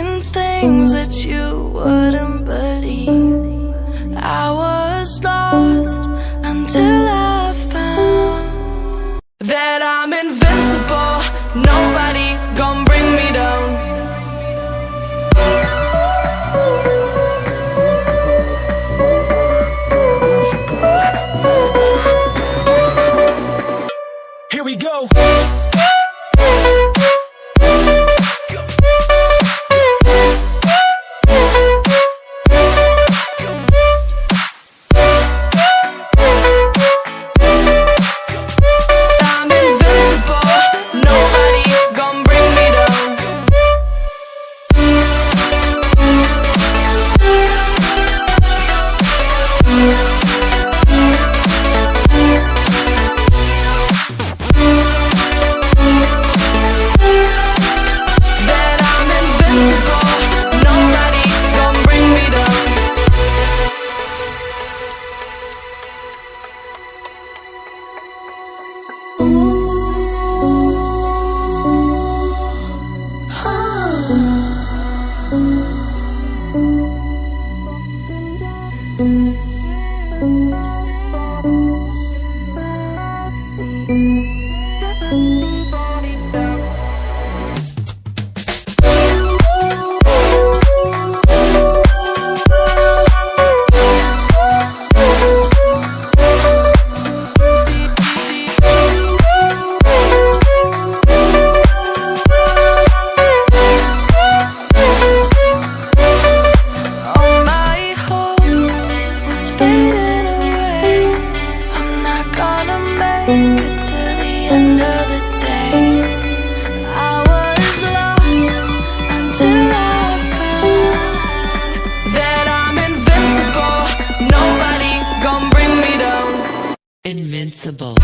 seen things that you wouldn't believe. I was lost until I found that I'm invincible. Nobody gon' bring me down. Here we go. Invincible.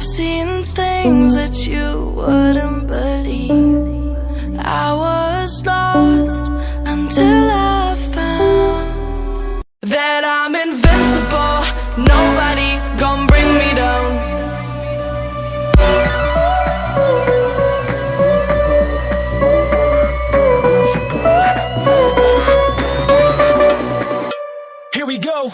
I've seen things that you wouldn't believe. I was lost until I found that I'm invincible. Nobody gon' bring me down. Here we go.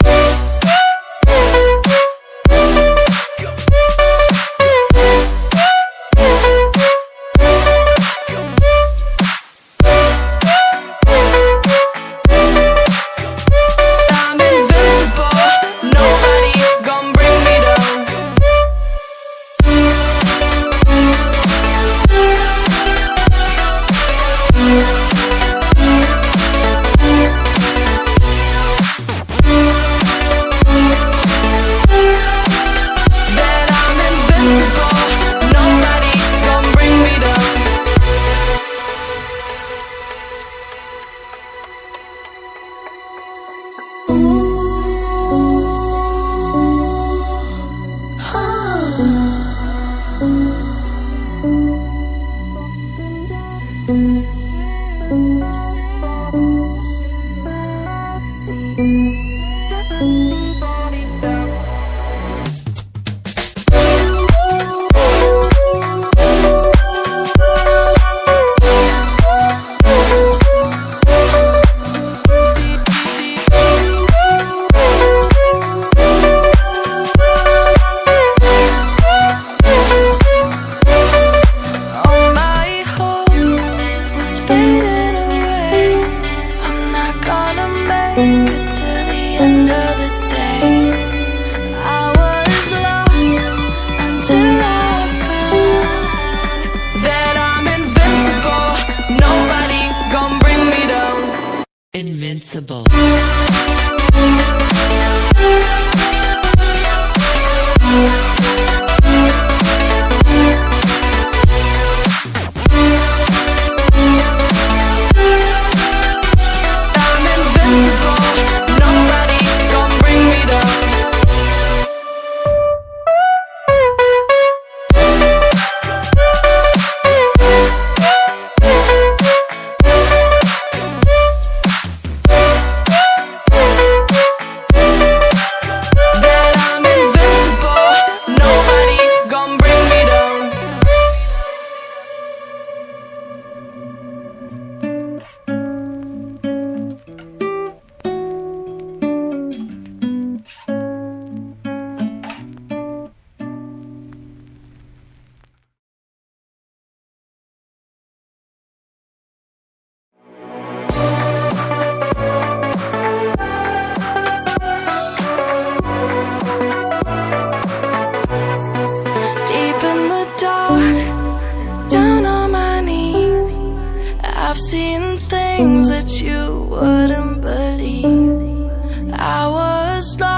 invincible. I'm invincible, nobody gon' bring me down. That I'm invincible, nobody gon' bring me down. Deep in the dark, down on my knees, I've seen things that you wouldn't believe. I was lost